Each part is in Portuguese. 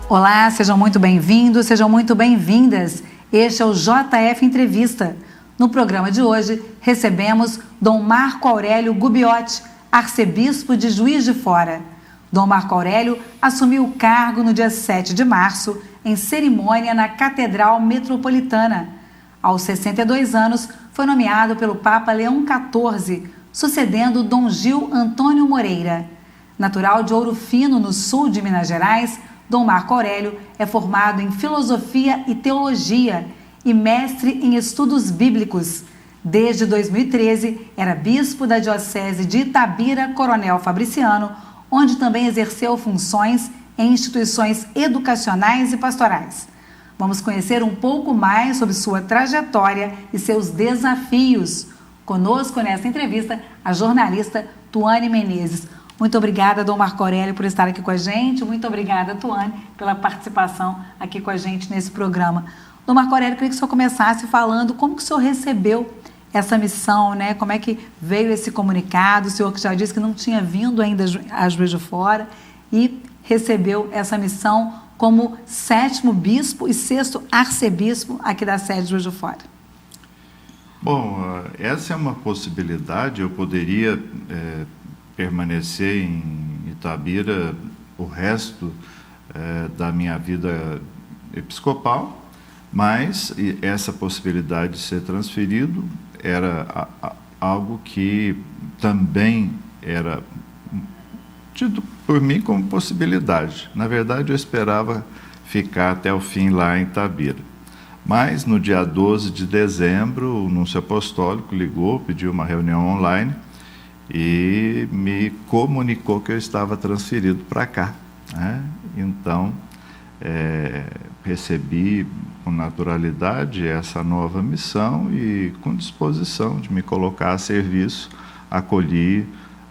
Olá, sejam muito bem-vindos, sejam muito bem-vindas. Este é o JF Entrevista. No programa de hoje, recebemos Dom Marco Aurélio Gubbiotti, arcebispo de Juiz de Fora. Dom Marco Aurélio assumiu o cargo no dia 7 de março, em cerimônia na Catedral Metropolitana. Aos 62 anos, foi nomeado pelo Papa Leão XIV, sucedendo Dom Gil Antônio Moreira. Natural de Ouro Fino, no sul de Minas Gerais, Dom Marco Aurélio é formado em Filosofia e Teologia e mestre em Estudos Bíblicos. Desde 2013, era bispo da Diocese de Itabira, Coronel Fabriciano, onde também exerceu funções em instituições educacionais e pastorais. Vamos conhecer um pouco mais sobre sua trajetória e seus desafios. Conosco nessa entrevista, a jornalista Tuane Menezes. Muito obrigada, Dom Marco Aurélio, por estar aqui com a gente. Muito obrigada, Tuane, pela participação aqui com a gente nesse programa. Dom Marco Aurélio, eu queria que o senhor começasse falando como que o senhor recebeu essa missão, né? Como é que veio esse comunicado? O senhor que já disse que não tinha vindo ainda a Juiz de Fora e recebeu essa missão como 7º bispo e 6º arcebispo aqui da sede de Juiz de Fora. Bom, essa é uma possibilidade. Eu poderia permanecer em Itabira o resto da minha vida episcopal, mas essa possibilidade de ser transferido era algo que também era tido por mim como possibilidade. Na verdade, eu esperava ficar até o fim lá em Itabira. Mas no dia 12 de dezembro, o Núncio Apostólico ligou, pediu uma reunião online e me comunicou que eu estava transferido para cá, né? Então, recebi com naturalidade essa nova missão e com disposição de me colocar a serviço, acolhi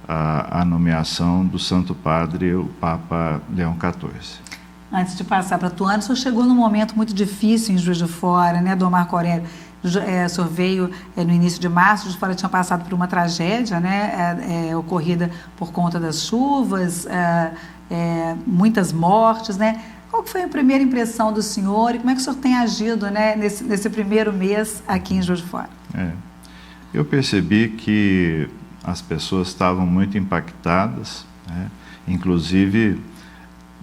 a nomeação do Santo Padre, o Papa Leão XIV. Antes de passar para a Tuane, o senhor chegou num momento muito difícil em Juiz de Fora, né, Dom Marco Aurélio? O senhor veio no início de março, Juiz de Fora tinha passado por uma tragédia, né, ocorrida por conta das chuvas, muitas mortes, né? Qual que foi a primeira impressão do senhor e como é que o senhor tem agido, né, nesse primeiro mês aqui em Juiz de Fora? Eu percebi que as pessoas estavam muito impactadas, né? Inclusive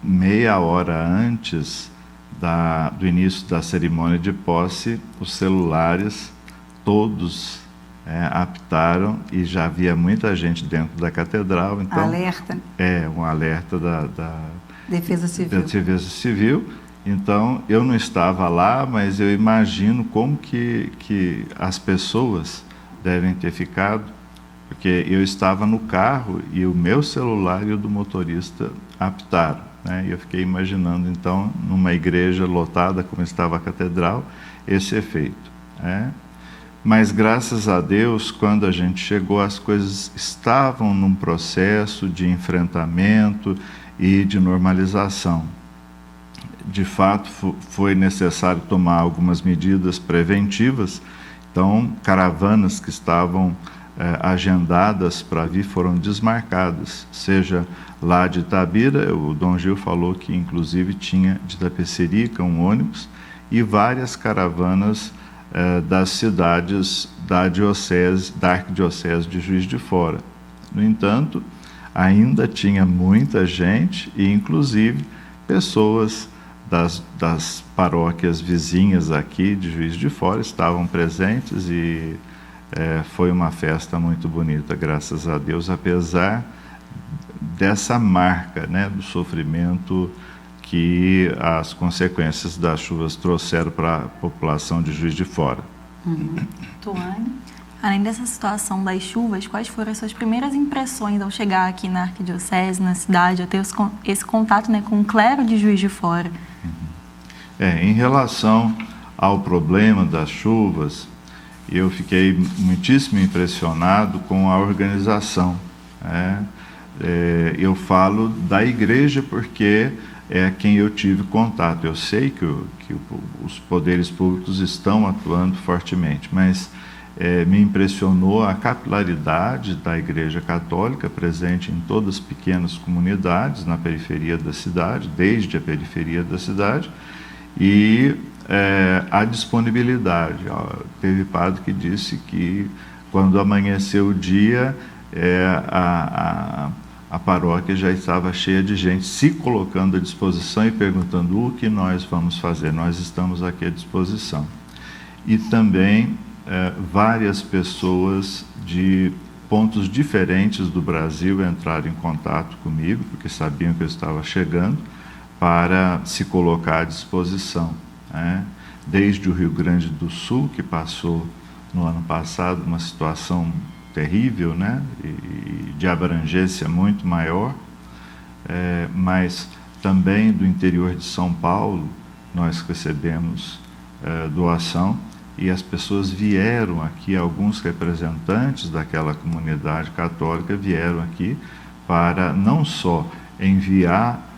meia hora antes do início da cerimônia de posse, os celulares todos apitaram e já havia muita gente dentro da catedral. Então, alerta. Um alerta da Defesa Civil. Da Defesa Civil. Então, eu não estava lá, mas eu imagino como que as pessoas devem ter ficado, porque eu estava no carro e o meu celular e o do motorista apitaram, né? E eu fiquei imaginando, então, numa igreja lotada como estava a catedral, esse efeito, né? Mas, graças a Deus, quando a gente chegou, as coisas estavam num processo de enfrentamento e de normalização. De fato, foi necessário tomar algumas medidas preventivas. Então, caravanas que estavam agendadas para vir foram desmarcadas, seja lá de Itabira, o Dom Gil falou que inclusive tinha de Itapecerica um ônibus, e várias caravanas das cidades da Arquidiocese de Juiz de Fora. No entanto, ainda tinha muita gente e inclusive pessoas das paróquias vizinhas aqui de Juiz de Fora estavam presentes e foi uma festa muito bonita, graças a Deus, apesar dessa marca, né, do sofrimento que as consequências das chuvas trouxeram para a população de Juiz de Fora. Tuane? Além dessa situação das chuvas, quais foram as suas primeiras impressões ao chegar aqui na Arquidiocese, na cidade, a ter esse contato, né, com o clero de Juiz de Fora? Em relação ao problema das chuvas, eu fiquei muitíssimo impressionado com a organização, né? Eu falo da igreja porque é quem eu tive contato. Eu sei que os poderes públicos estão atuando fortemente, mas me impressionou a capilaridade da Igreja Católica presente em todas as pequenas comunidades na periferia da cidade, desde a periferia da cidade, e a disponibilidade. Teve padre que disse que quando amanheceu o dia, a paróquia já estava cheia de gente se colocando à disposição e perguntando o que nós vamos fazer. Nós estamos aqui à disposição. E também várias pessoas de pontos diferentes do Brasil entraram em contato comigo, porque sabiam que eu estava chegando, para se colocar à disposição, né? Desde o Rio Grande do Sul, que passou no ano passado uma situação terrível, né? E de abrangência muito maior, mas também do interior de São Paulo nós recebemos doação, e as pessoas vieram aqui, alguns representantes daquela comunidade católica vieram aqui para não só enviar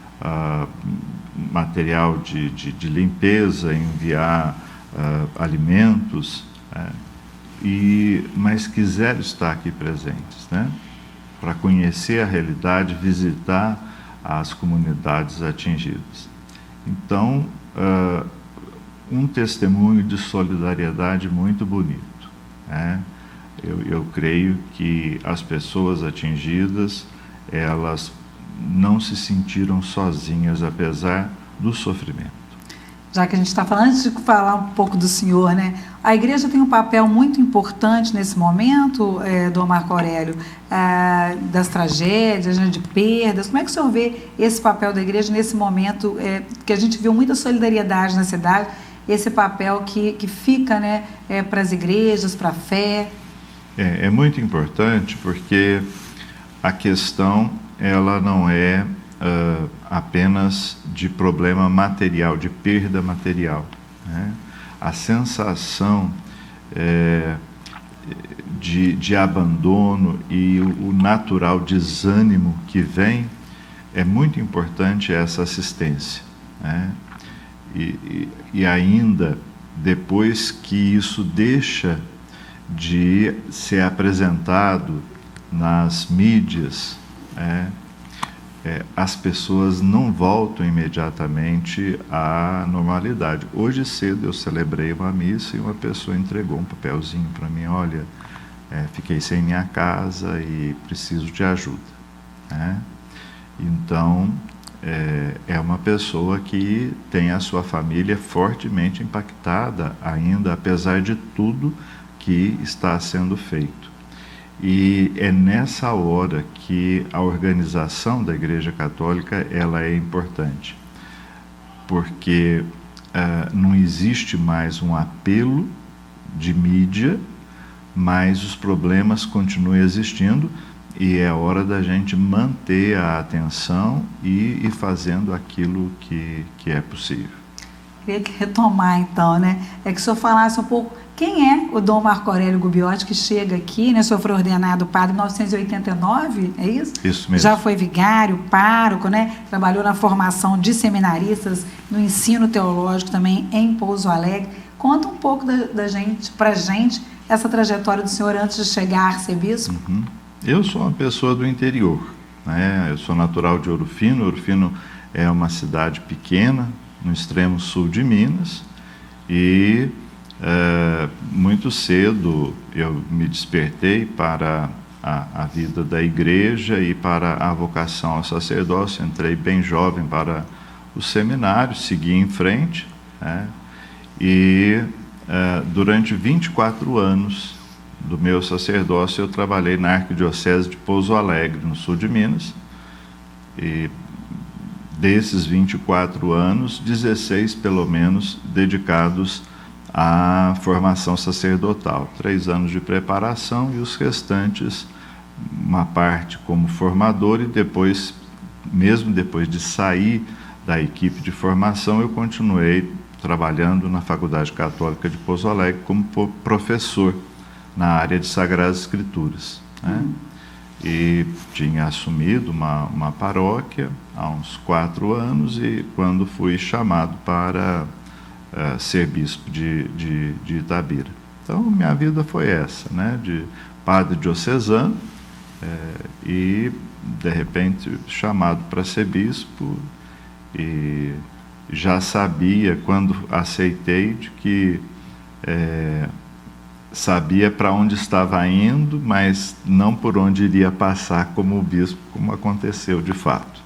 material de limpeza, enviar alimentos, mas quiseram estar aqui presentes, né? Para conhecer a realidade, visitar as comunidades atingidas. Então, um testemunho de solidariedade muito bonito, né? Eu creio que as pessoas atingidas, elas não se sentiram sozinhas, apesar do sofrimento. Já que a gente está falando, antes de falar um pouco do senhor, né? A igreja tem um papel muito importante nesse momento, Dom Marco Aurélio, das tragédias, né, de perdas. Como é que o senhor vê esse papel da igreja nesse momento, que a gente viu muita solidariedade na cidade, esse papel que fica, né, para as igrejas, para a fé? É muito importante, porque a questão ela não é apenas de problema material, de perda material, né? A sensação de abandono e o natural desânimo que vem, é muito importante essa assistência, né? E ainda depois que isso deixa de ser apresentado nas mídias, as pessoas não voltam imediatamente à normalidade. Hoje cedo eu celebrei uma missa e uma pessoa entregou um papelzinho para mim: olha, fiquei sem minha casa e preciso de ajuda, né? Então, é uma pessoa que tem a sua família fortemente impactada ainda, apesar de tudo que está sendo feito. E é nessa hora que a organização da Igreja Católica ela é importante, porque não existe mais um apelo de mídia, mas os problemas continuam existindo, e é hora da gente manter a atenção e ir fazendo aquilo que é possível. Queria retomar então, né? Que o senhor falasse um pouco quem é o Dom Marco Aurélio Gubbiotti, que chega aqui, né? O senhor foi ordenado padre em 1989, é isso? Isso mesmo. Já foi vigário, pároco, né? Trabalhou na formação de seminaristas, no ensino teológico também em Pouso Alegre. Conta um pouco pra gente, essa trajetória do senhor antes de chegar a arcebispo. Uhum. Eu sou uma pessoa do interior, né? Eu sou natural de Ouro Fino. Ouro Fino é uma cidade pequena, no extremo sul de Minas, e muito cedo eu me despertei para a vida da igreja e para a vocação ao sacerdócio. Entrei bem jovem para o seminário, segui em frente, né? E durante 24 anos do meu sacerdócio eu trabalhei na Arquidiocese de Pouso Alegre, no sul de Minas, e desses 24 anos, 16 pelo menos dedicados à formação sacerdotal, 3 anos de preparação e os restantes, uma parte como formador, e depois, mesmo depois de sair da equipe de formação, eu continuei trabalhando na Faculdade Católica de Pouso Alegre como professor na área de Sagradas Escrituras, né? E tinha assumido uma paróquia há uns 4 anos, e quando fui chamado para ser bispo de Itabira. Então, minha vida foi essa, né? De padre diocesano e, de repente, chamado para ser bispo, e já sabia, quando aceitei, de que sabia para onde estava indo, mas não por onde iria passar como bispo, como aconteceu de fato.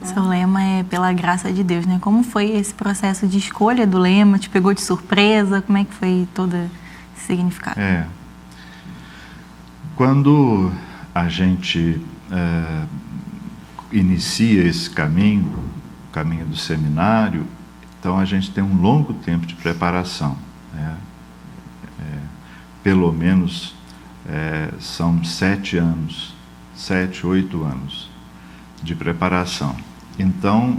Seu lema é pela graça de Deus, né? Como foi esse processo de escolha do lema? Te pegou de surpresa? Como é que foi todo esse significado? Quando a gente inicia esse caminho, o caminho do seminário, então a gente tem um longo tempo de preparação, né? Pelo menos são 7 anos, 7, 8 anos de preparação. Então,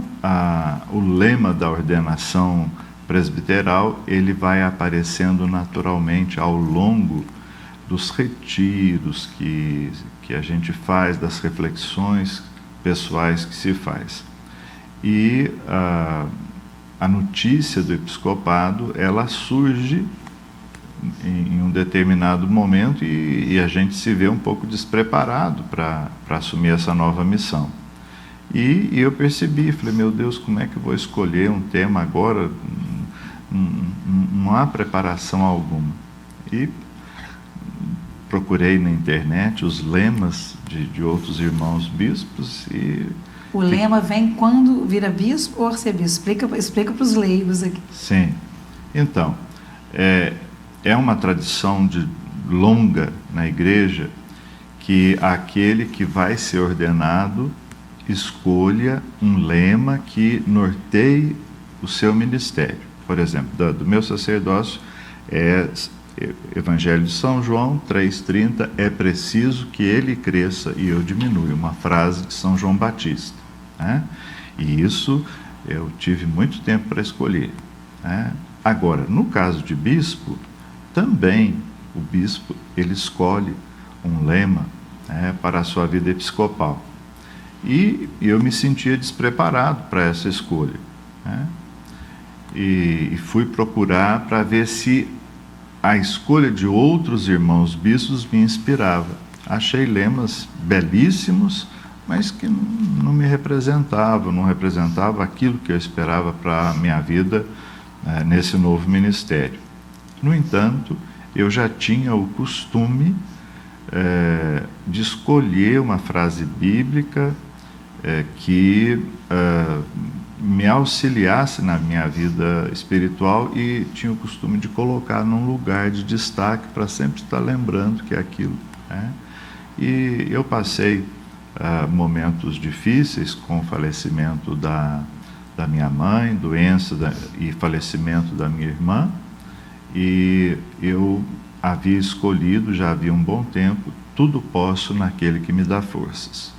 o lema da ordenação presbiteral, ele vai aparecendo naturalmente ao longo dos retiros que a gente faz, das reflexões pessoais que se faz. E a notícia do episcopado, ela surge em um determinado momento e a gente se vê um pouco despreparado para assumir essa nova missão. E eu percebi, falei, meu Deus, como é que eu vou escolher um tema agora? Não há preparação alguma. E procurei na internet os lemas de outros irmãos bispos e... O lema vem quando vira bispo ou arcebispo? Explica para os leigos aqui. Sim. Então, é uma tradição longa na igreja que aquele que vai ser ordenado escolha um lema que norteie o seu ministério. Por exemplo, do meu sacerdócio Evangelho de São João 3,30, é preciso que ele cresça e eu diminua, uma frase de São João Batista, né? E isso eu tive muito tempo para escolher, né? Agora, no caso de bispo, também o bispo ele escolhe um lema, né, para a sua vida episcopal. E eu me sentia despreparado para essa escolha, né? E fui procurar para ver se a escolha de outros irmãos bispos me inspirava. Achei lemas belíssimos, mas que não me representavam, não representava aquilo que eu esperava para a minha vida nesse novo ministério. No entanto, eu já tinha o costume de escolher uma frase bíblica que me auxiliasse na minha vida espiritual e tinha o costume de colocar num lugar de destaque para sempre estar lembrando que é aquilo, né? E eu passei momentos difíceis com o falecimento da minha mãe, doença e falecimento da minha irmã, e eu havia escolhido, já havia um bom tempo, tudo posso naquele que me dá forças.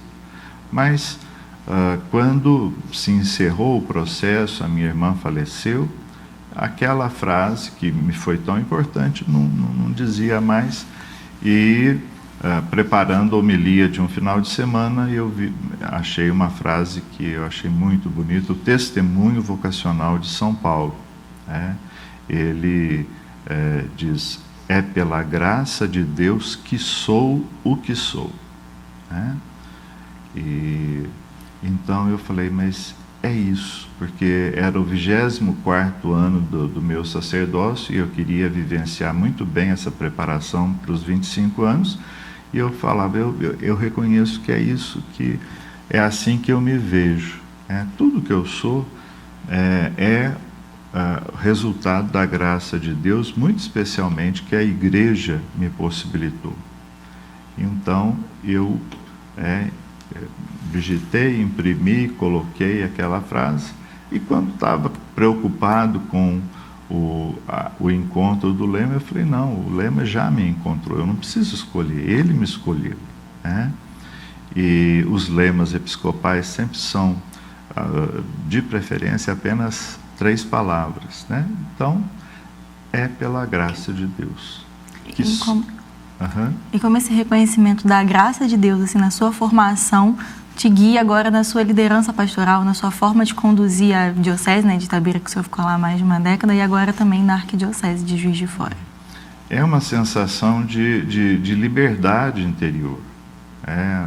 Mas quando se encerrou o processo, a minha irmã faleceu, aquela frase que me foi tão importante não dizia mais, e preparando a homilia de um final de semana, achei uma frase que eu achei muito bonita, o testemunho vocacional de São Paulo, né? Ele diz, é pela graça de Deus que sou o que sou, né? E então eu falei, mas é isso, porque era o 24º ano do meu sacerdócio e eu queria vivenciar muito bem essa preparação para os 25 anos, e eu falava, eu reconheço que é isso, que é assim que eu me vejo, tudo que eu sou resultado da graça de Deus, muito especialmente que a igreja me possibilitou. Então eu digitei, imprimi, coloquei aquela frase, e quando estava preocupado com o encontro do lema, eu falei, não, o lema já me encontrou, eu não preciso escolher, ele me escolheu, né? E os lemas episcopais sempre são, de preferência, apenas 3 palavras, né? Então, é pela graça de Deus. E como esse reconhecimento da graça de Deus, assim, na sua formação, te guia agora na sua liderança pastoral, na sua forma de conduzir a diocese, né, de Itabira, que o senhor ficou lá há mais de uma década, e agora também na arquidiocese de Juiz de Fora? é uma sensação de liberdade interior.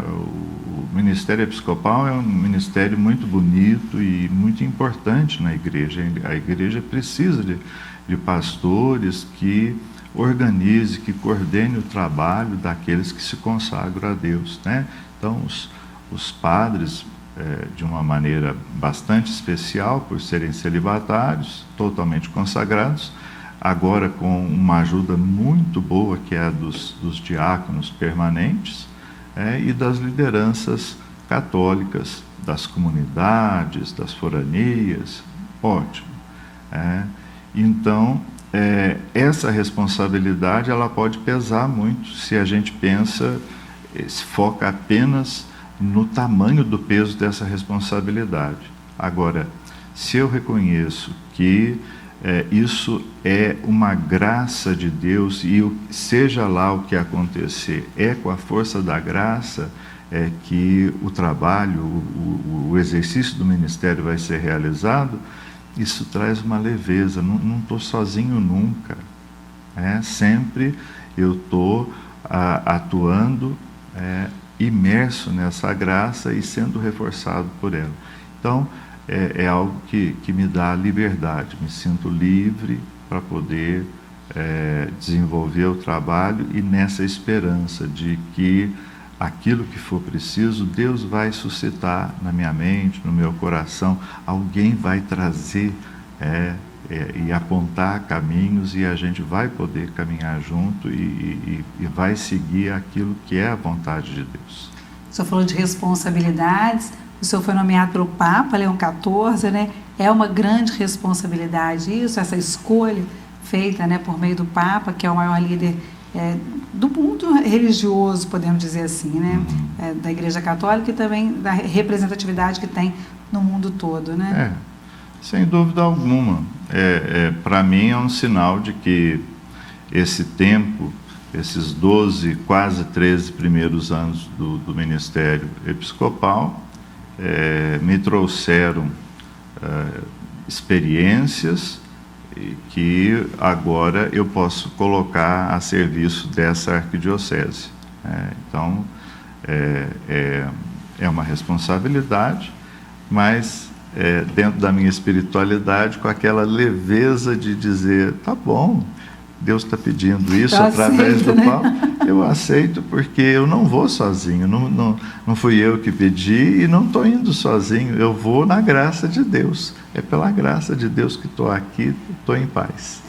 O ministério episcopal é um ministério muito bonito e muito importante na igreja. A igreja precisa de pastores que organize, que coordene o trabalho daqueles que se consagram a Deus, né? Então, os padres, de uma maneira bastante especial, por serem celibatários, totalmente consagrados, agora com uma ajuda muito boa, que é a dos diáconos permanentes, e das lideranças católicas, das comunidades, das foranias, ótimo. Então, essa responsabilidade ela pode pesar muito se a gente se foca apenas no tamanho do peso dessa responsabilidade. Agora, se eu reconheço que isso é uma graça de Deus e seja lá o que acontecer, com a força da graça que o trabalho, o exercício do ministério vai ser realizado, isso traz uma leveza. Não estou sozinho nunca. Sempre eu estou atuando imerso nessa graça e sendo reforçado por ela. Então, é algo que me dá liberdade, me sinto livre para poder desenvolver o trabalho e nessa esperança de que aquilo que for preciso, Deus vai suscitar na minha mente, no meu coração, alguém vai trazer e apontar caminhos e a gente vai poder caminhar junto e vai seguir aquilo que é a vontade de Deus. O senhor falou de responsabilidades, o senhor foi nomeado pelo Papa Leão XIV, né? É uma grande responsabilidade isso, essa escolha feita, né, por meio do Papa, que é o maior líder do mundo religioso, podemos dizer assim, né? Da Igreja Católica e também da representatividade que tem no mundo todo, né? Sem dúvida alguma. Para mim é um sinal de que esse tempo, esses 12, quase 13 primeiros anos do ministério episcopal, me trouxeram experiências que agora eu posso colocar a serviço dessa arquidiocese. Então, é uma responsabilidade, mas dentro da minha espiritualidade, com aquela leveza de dizer, tá bom, Deus está pedindo isso através do Paulo, eu aceito, porque eu não vou sozinho, não fui eu que pedi e não estou indo sozinho, eu vou na graça de Deus, é pela graça de Deus que estou aqui, estou em paz.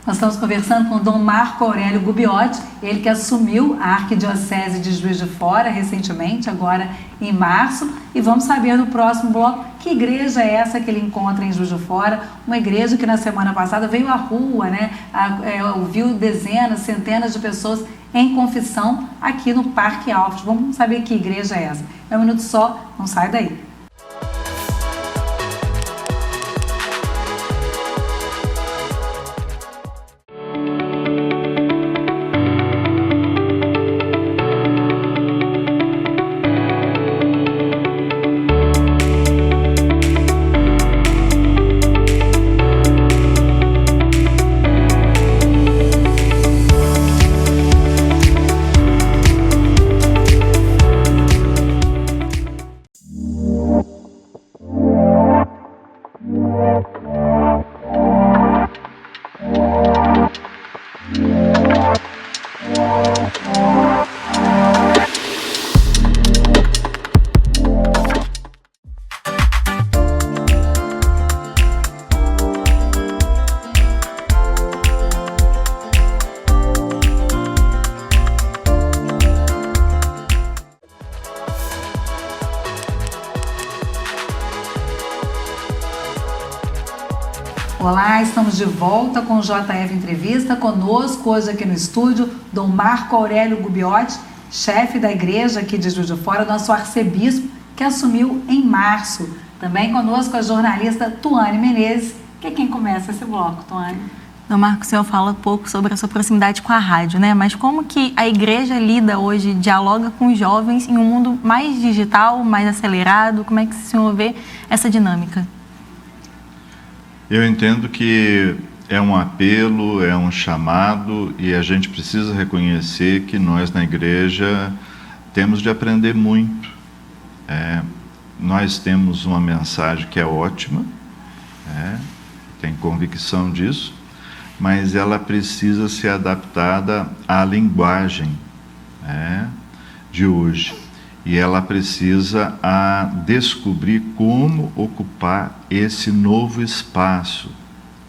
Nós estamos conversando com o Dom Marco Aurélio Gubbiotti, ele que assumiu a Arquidiocese de Juiz de Fora recentemente, agora em março, e vamos saber no próximo bloco que igreja é essa que ele encontra em Juiz de Fora, uma igreja que na semana passada veio à rua, né, ouviu dezenas, centenas de pessoas em confissão aqui no Parque Altos. Vamos saber que igreja é essa. É um minuto só, não sai daí. Olá, estamos de volta com o JF Entrevista. Conosco hoje aqui no estúdio, Dom Marco Aurélio Gubbiotti, chefe da igreja aqui de Juiz de Fora, nosso arcebispo, que assumiu em março. Também conosco a jornalista Tuane Menezes, que é quem começa esse bloco, Tuane. Dom Marco, o senhor fala pouco sobre a sua proximidade com a rádio, né? Mas como que a igreja lida hoje, dialoga com os jovens em um mundo mais digital, mais acelerado? Como é que o senhor vê essa dinâmica? Eu entendo que é um apelo, é um chamado, e a gente precisa reconhecer que nós na igreja temos de aprender muito. Nós temos uma mensagem que é ótima, tem convicção disso, mas ela precisa ser adaptada à linguagem de hoje. E ela precisa descobrir como ocupar esse novo espaço,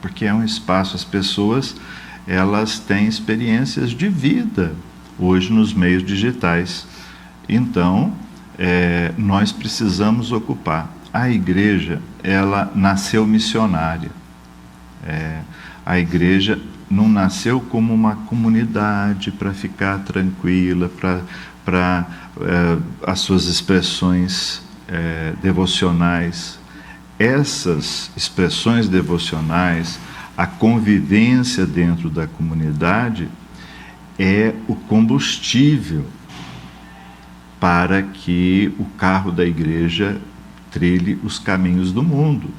porque é um espaço, as pessoas, elas têm experiências de vida hoje nos meios digitais. Então, nós precisamos ocupar. A igreja, ela nasceu missionária. A igreja não nasceu como uma comunidade para ficar tranquila, para as suas expressões devocionais. Essas expressões devocionais, a convivência dentro da comunidade é o combustível para que o carro da igreja trilhe os caminhos do mundo.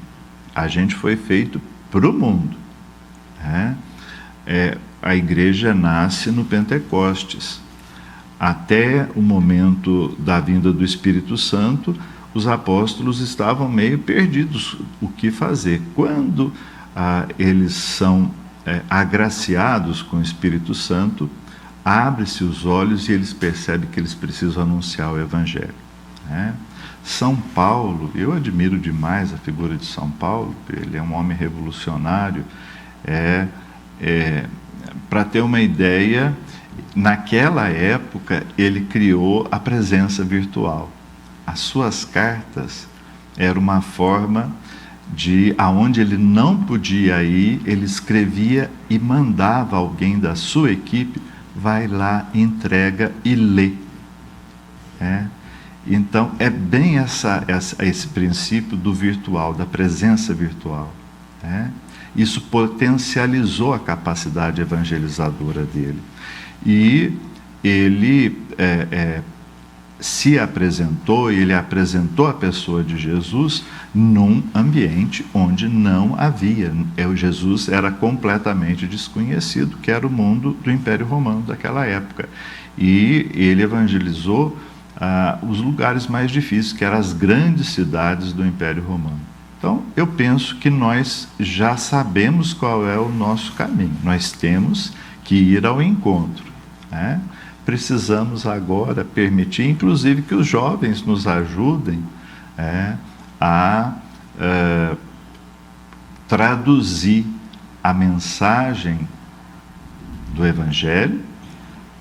A gente foi feito para o mundo. A igreja nasce no Pentecostes. Até o momento da vinda do Espírito Santo, os apóstolos estavam meio perdidos o que fazer. Quando eles são agraciados com o Espírito Santo, abre-se os olhos e eles percebem que eles precisam anunciar o Evangelho. São Paulo, eu admiro demais a figura de São Paulo, ele é um homem revolucionário. Para ter uma ideia, naquela época ele criou a presença virtual. As suas cartas eram uma forma de, aonde ele não podia ir, ele escrevia e mandava alguém da sua equipe, vai lá, entrega e lê. Então, é bem esse princípio do virtual, da presença virtual. Isso potencializou a capacidade evangelizadora dele. E ele se apresentou, ele apresentou a pessoa de Jesus num ambiente onde não havia. O Jesus era completamente desconhecido, que era o mundo do Império Romano daquela época. E ele evangelizou os lugares mais difíceis, que eram as grandes cidades do Império Romano. Então, eu penso que nós já sabemos qual é o nosso caminho. Nós temos que ir ao encontro. Precisamos agora permitir, inclusive, que os jovens nos ajudem a traduzir a mensagem do Evangelho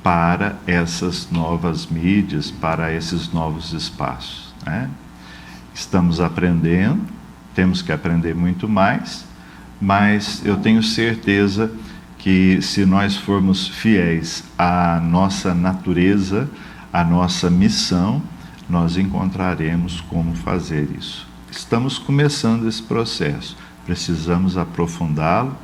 para essas novas mídias, para esses novos espaços. Estamos aprendendo, temos que aprender muito mais, mas eu tenho certeza que se nós formos fiéis à nossa natureza, à nossa missão, nós encontraremos como fazer isso. Estamos começando esse processo, precisamos aprofundá-lo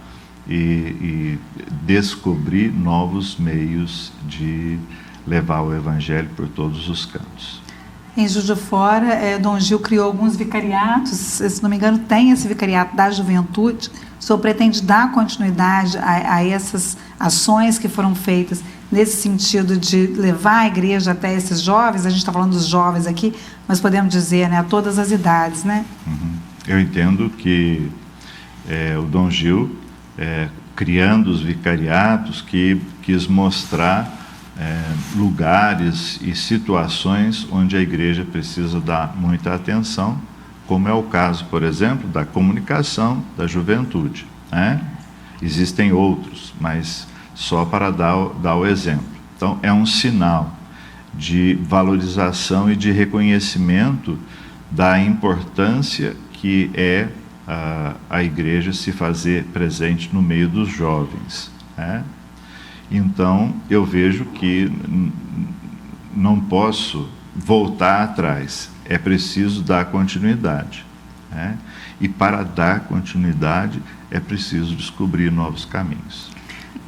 e descobrir novos meios de levar o Evangelho por todos os cantos. Em Juiz de Fora, Dom Gil criou alguns vicariatos, se não me engano tem esse vicariato da juventude. O senhor pretende dar continuidade a essas ações que foram feitas nesse sentido de levar a igreja até esses jovens? A gente está falando dos jovens aqui, mas podemos dizer, a todas as idades, né? Eu entendo que o Dom Gil, criando os vicariatos, que quis mostrar lugares e situações onde a igreja precisa dar muita atenção, como é o caso, por exemplo, da comunicação da juventude. Existem outros, mas só para dar o exemplo. Então, é um sinal de valorização e de reconhecimento da importância que é a igreja se fazer presente no meio dos jovens. Então, eu vejo que não posso voltar atrás, é preciso dar continuidade. E para dar continuidade, é preciso descobrir novos caminhos.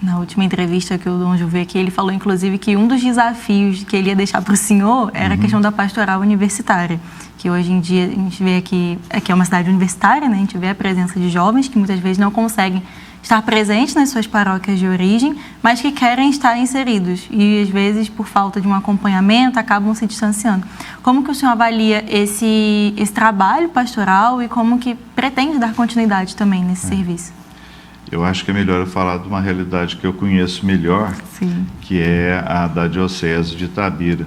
Na última entrevista que o Dom Gil veio aqui, ele falou, inclusive, que um dos desafios que ele ia deixar para o senhor era a questão da pastoral universitária, que hoje em dia a gente vê aqui é uma cidade universitária, né? A gente vê a presença de jovens que muitas vezes não conseguem estar presentes nas suas paróquias de origem, mas que querem estar inseridos e, às vezes, por falta de um acompanhamento, acabam se distanciando. Como que o senhor avalia esse trabalho pastoral e como que pretende dar continuidade também nesse serviço? Eu acho que é melhor eu falar de uma realidade que eu conheço melhor, Sim. que é a da Diocese de Itabira.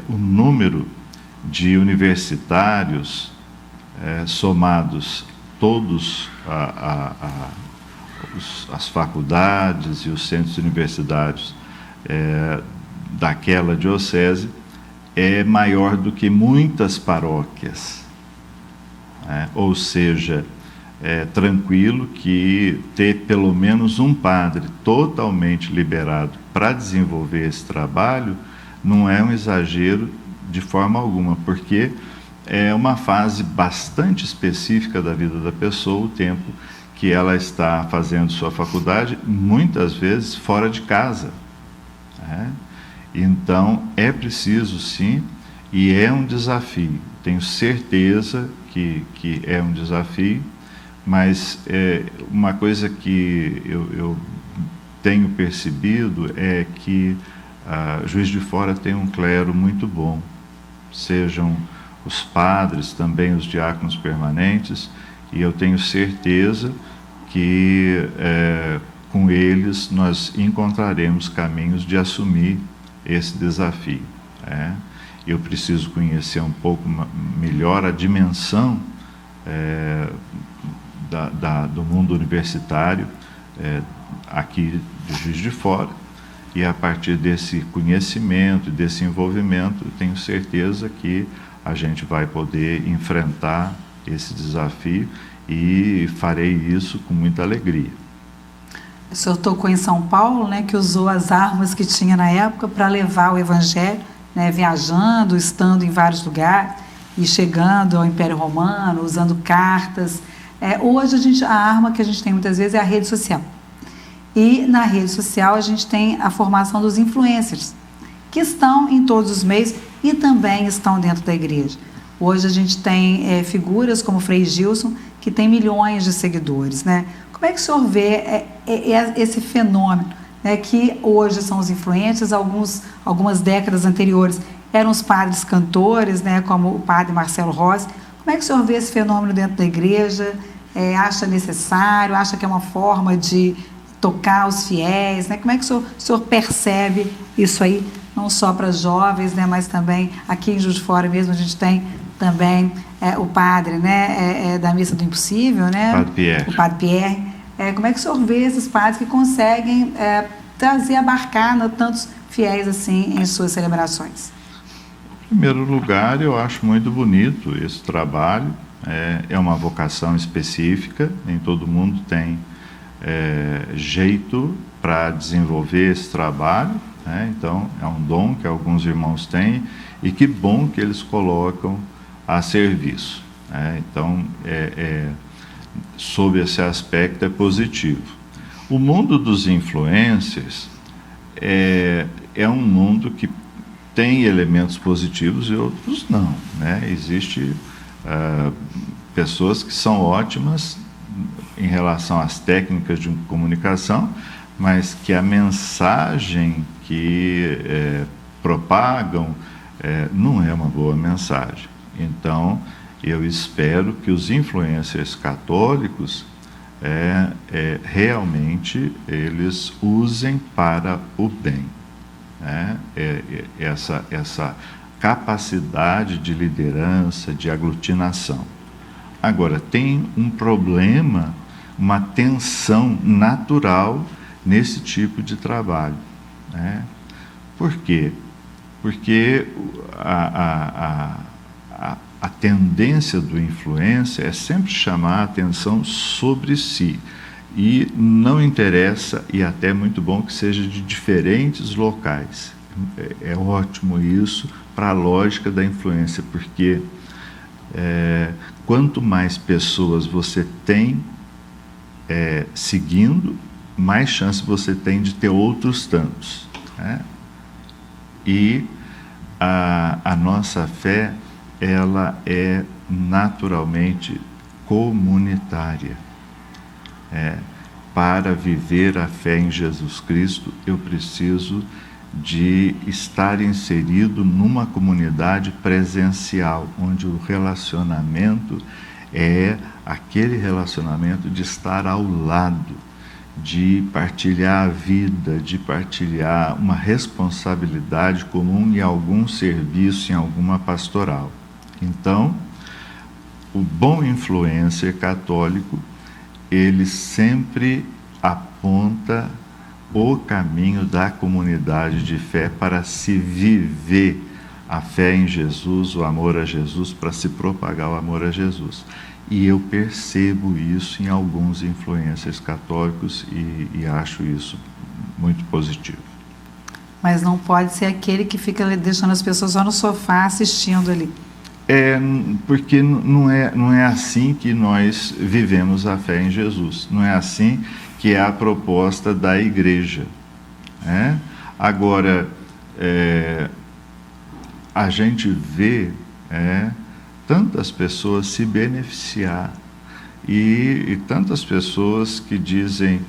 O número de universitários somados todos as faculdades e os centros universitários daquela diocese é maior do que muitas paróquias. Ou seja, é tranquilo que ter pelo menos um padre totalmente liberado para desenvolver esse trabalho não é um exagero de forma alguma, porque é uma fase bastante específica da vida da pessoa, o tempo que ela está fazendo sua faculdade, muitas vezes fora de casa. Então, é preciso sim, e é um desafio. Tenho certeza que é um desafio, mas uma coisa que eu tenho percebido é que Juiz de Fora tem um clero muito bom, sejam os padres, também os diáconos permanentes, e eu tenho certeza que com eles nós encontraremos caminhos de assumir esse desafio. Eu preciso conhecer um pouco melhor a dimensão do mundo universitário aqui de Juiz de Fora, e a partir desse conhecimento, desse envolvimento, eu tenho certeza que a gente vai poder enfrentar esse desafio e farei isso com muita alegria. O senhor tocou em São Paulo, né, que usou as armas que tinha na época para levar o Evangelho, né, viajando, estando em vários lugares e chegando ao Império Romano, usando cartas. Hoje a arma que a gente tem muitas vezes é a rede social. E na rede social a gente tem a formação dos influencers, que estão em todos os meios e também estão dentro da igreja. Hoje a gente tem figuras como o Frei Gilson, que tem milhões de seguidores, né? Como é que o senhor vê esse fenômeno, né, que hoje são os influencers, algumas décadas anteriores eram os padres cantores, né, como o padre Marcelo Rossi. Como é que o senhor vê esse fenômeno dentro da igreja? Acha necessário? Acha que é uma forma de tocar os fiéis, né? Como é que o senhor percebe isso aí, não só para jovens, né, mas também aqui em Juiz de Fora mesmo a gente tem também o padre, né, da Missa do Impossível, né? Padre Pierre. O padre Pierre. Como é que o senhor vê esses padres que conseguem abarcar tantos fiéis assim em suas celebrações? Em primeiro lugar, eu acho muito bonito esse trabalho. É uma vocação específica, nem todo mundo tem jeito para desenvolver esse trabalho, né? Então é um dom que alguns irmãos têm e que bom que eles colocam a serviço, né? Então sob esse aspecto é positivo. O mundo dos influencers é um mundo que tem elementos positivos e outros não, né? Existe pessoas que são ótimas em relação às técnicas de comunicação, mas que a mensagem que propagam não é uma boa mensagem. Então, eu espero que os influencers católicos realmente eles usem para o bem, né? Essa capacidade de liderança, de aglutinação. Agora, tem um problema, uma tensão natural nesse tipo de trabalho, né? Por quê? Porque a tendência do influencer é sempre chamar a atenção sobre si. E não interessa, e até é muito bom que seja de diferentes locais. É ótimo isso para a lógica da influência, porque quanto mais pessoas você tem seguindo, mais chance você tem de ter outros tantos, né? E a nossa fé, ela é naturalmente comunitária. Para viver a fé em Jesus Cristo, eu preciso de estar inserido numa comunidade presencial, onde o relacionamento é aquele relacionamento de estar ao lado, de partilhar a vida, de partilhar uma responsabilidade comum em algum serviço, em alguma pastoral. Então, o bom influencer católico, ele sempre aponta o caminho da comunidade de fé para se viver a fé em Jesus, o amor a Jesus, para se propagar o amor a Jesus. E eu percebo isso em alguns influencers católicos e acho isso muito positivo. Mas não pode ser aquele que fica deixando as pessoas só no sofá assistindo ali. Porque não é assim que nós vivemos a fé em Jesus. Não é assim que é a proposta da igreja. Agora, a gente vê tantas pessoas se beneficiar e tantas pessoas que dizem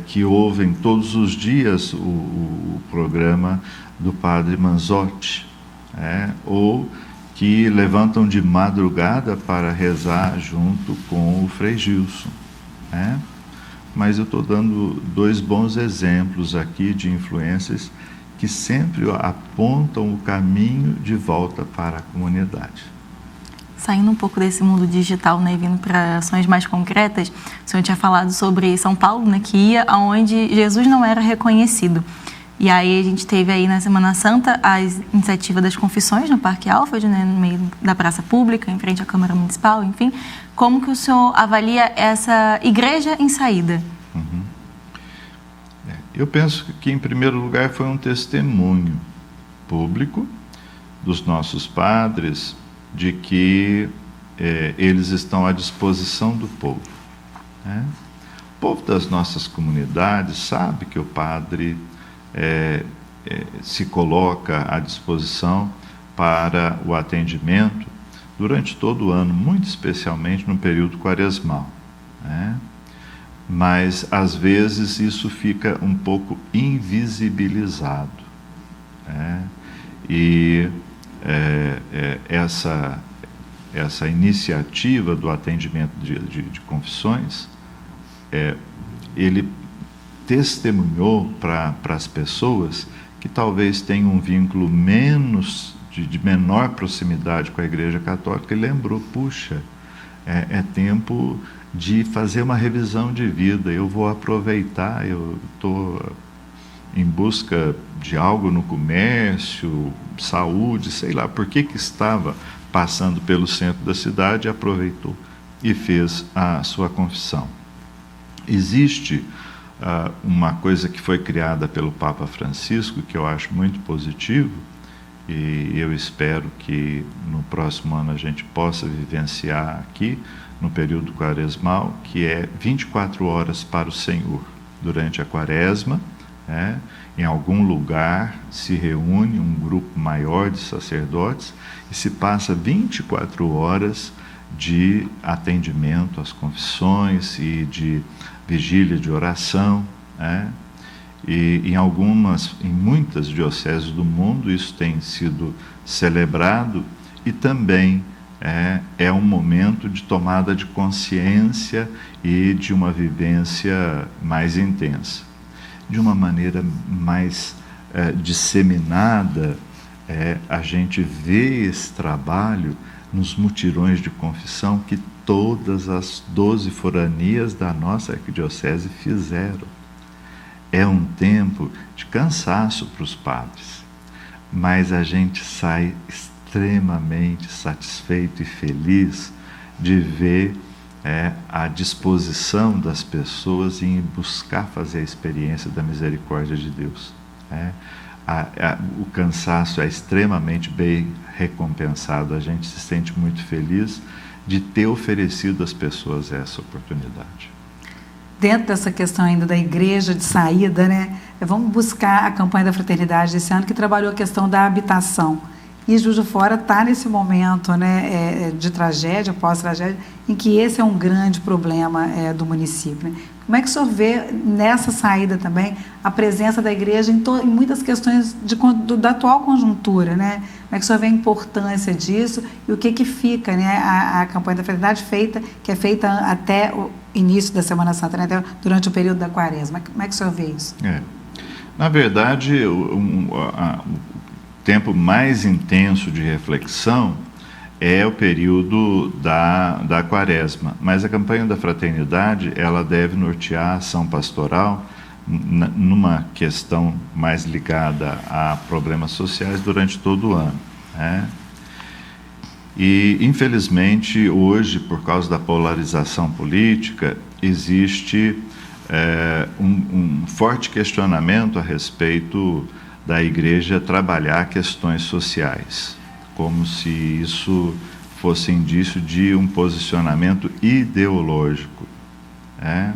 que ouvem todos os dias o programa do Padre Manzotti, ou que levantam de madrugada para rezar junto com o Frei Gilson. Mas eu estou dando 2 bons exemplos aqui de influências que sempre apontam o caminho de volta para a comunidade. Saindo um pouco desse mundo digital, né, vindo para ações mais concretas, o senhor tinha falado sobre São Paulo, né, que ia aonde Jesus não era reconhecido. E aí a gente teve aí na Semana Santa a iniciativa das confissões no Parque Alfred, né, no meio da praça pública, em frente à Câmara Municipal, enfim. Como que o senhor avalia essa igreja em saída? Eu penso que, em primeiro lugar, foi um testemunho público dos nossos padres de que eles estão à disposição do povo. O povo das nossas comunidades sabe que o padre se coloca à disposição para o atendimento durante todo o ano, muito especialmente no período quaresmal. Mas, às vezes, isso fica um pouco invisibilizado. E essa iniciativa do atendimento de confissões, ele testemunhou para as pessoas que talvez tenham um vínculo de menor proximidade com a Igreja Católica, e lembrou, puxa, é tempo de fazer uma revisão de vida, eu vou aproveitar, eu estou em busca de algo no comércio, saúde, sei lá, por que estava passando pelo centro da cidade, aproveitou e fez a sua confissão. Existe uma coisa que foi criada pelo Papa Francisco, que eu acho muito positivo, e eu espero que no próximo ano a gente possa vivenciar aqui, no período quaresmal, que é 24 horas para o Senhor. Durante a quaresma, em algum lugar se reúne um grupo maior de sacerdotes e se passa 24 horas de atendimento às confissões e de vigília de oração, e em muitas dioceses do mundo isso tem sido celebrado, e também é um momento de tomada de consciência e de uma vivência mais intensa. De uma maneira mais disseminada, a gente vê esse trabalho nos mutirões de confissão que todas as 12 foranias da nossa arquidiocese fizeram. É um tempo de cansaço para os padres, mas a gente sai extremamente satisfeito e feliz de ver a disposição das pessoas em buscar fazer a experiência da misericórdia de Deus. O cansaço é extremamente bem recompensado, a gente se sente muito feliz de ter oferecido às pessoas essa oportunidade. Dentro dessa questão ainda da igreja de saída, vamos buscar a campanha da Fraternidade desse ano, que trabalhou a questão da habitação. E Juiz de Fora está nesse momento, né, de tragédia, pós-tragédia, em que esse é um grande problema do município. Né? Como é que o senhor vê nessa saída também a presença da igreja em muitas questões da atual conjuntura? Né? Como é que o senhor vê a importância disso e o que fica, né, a campanha da fraternidade que é feita até o início da Semana Santa, né, até durante o período da Quaresma? Como é que o senhor vê isso? Na verdade, o tempo mais intenso de reflexão é o período da Quaresma, mas a campanha da fraternidade ela deve nortear a ação pastoral numa questão mais ligada a problemas sociais durante todo o ano, né? E infelizmente hoje, por causa da polarização política, existe um forte questionamento a respeito da igreja trabalhar questões sociais, como se isso fosse indício de um posicionamento ideológico, né?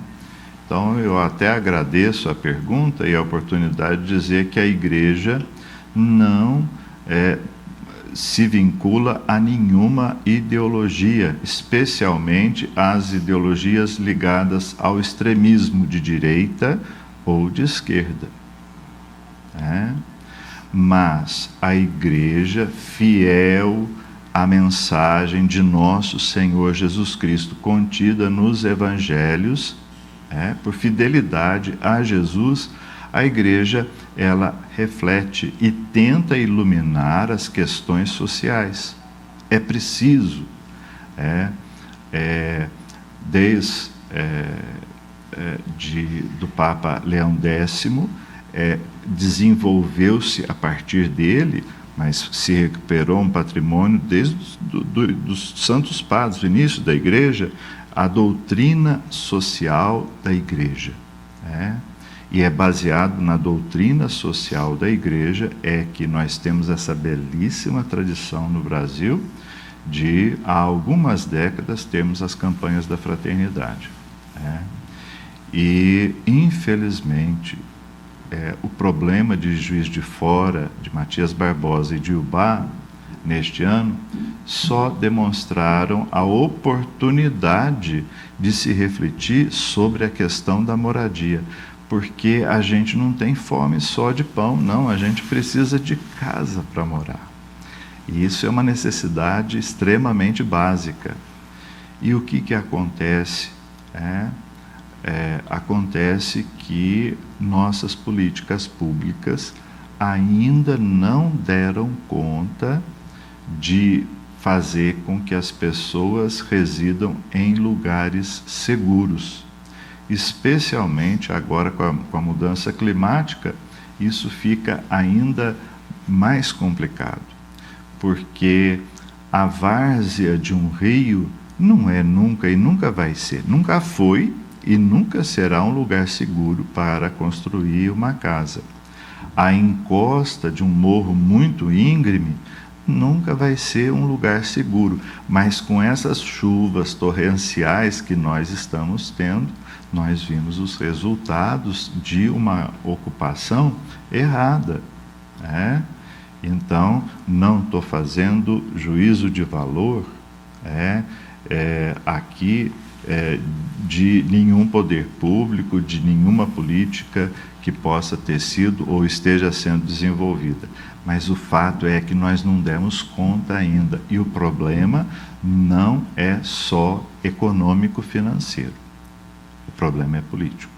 Então eu até agradeço a pergunta e a oportunidade de dizer que a igreja não se vincula a nenhuma ideologia, especialmente às ideologias ligadas ao extremismo de direita ou de esquerda. Mas a igreja fiel à mensagem de nosso Senhor Jesus Cristo contida nos evangelhos, por fidelidade a Jesus, a igreja ela reflete e tenta iluminar as questões sociais. É preciso, do Papa Leão X, desenvolveu-se a partir dele, mas se recuperou um patrimônio desde dos santos padres, o início da igreja, a doutrina social da igreja. E é baseado na doutrina social da igreja que nós temos essa belíssima tradição no Brasil de, há algumas décadas, termos as campanhas da fraternidade. E, infelizmente, o problema de Juiz de Fora, de Matias Barbosa e de Ubá, neste ano, só demonstraram a oportunidade de se refletir sobre a questão da moradia, porque a gente não tem fome só de pão, não, a gente precisa de casa para morar. E isso é uma necessidade extremamente básica. E o que acontece? Acontece que nossas políticas públicas ainda não deram conta de fazer com que as pessoas residam em lugares seguros. Especialmente agora com a mudança climática, isso fica ainda mais complicado, porque a várzea de um rio não é nunca e nunca vai ser, nunca foi e nunca será um lugar seguro para construir uma casa. A encosta de um morro muito íngreme nunca vai ser um lugar seguro, mas com essas chuvas torrenciais que nós estamos tendo, nós vimos os resultados de uma ocupação errada. Então, não estou fazendo juízo de valor aqui de nenhum poder público, de nenhuma política que possa ter sido ou esteja sendo desenvolvida. Mas o fato é que nós não demos conta ainda. E o problema não é só econômico-financeiro. O problema é político.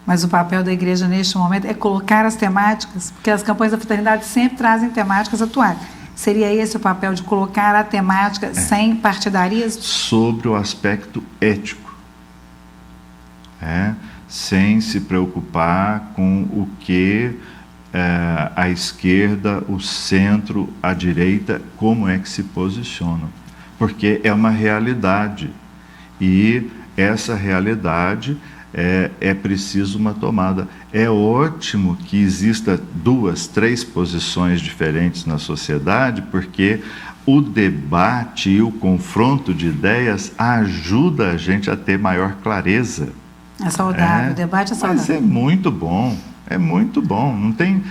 Mas o papel da igreja neste momento é colocar as temáticas, porque as campanhas da fraternidade sempre trazem temáticas atuais. Seria esse o papel de colocar a temática sem partidarismo? Sobre o aspecto ético. Sem se preocupar com o que a esquerda, o centro, a direita, como é que se posicionam. Porque é uma realidade. E essa realidade é preciso uma tomada. É ótimo que exista 2, 3 posições diferentes na sociedade, porque o debate e o confronto de ideias ajuda a gente a ter maior clareza. É saudável, o debate é saudável. Mas é muito bom, não tem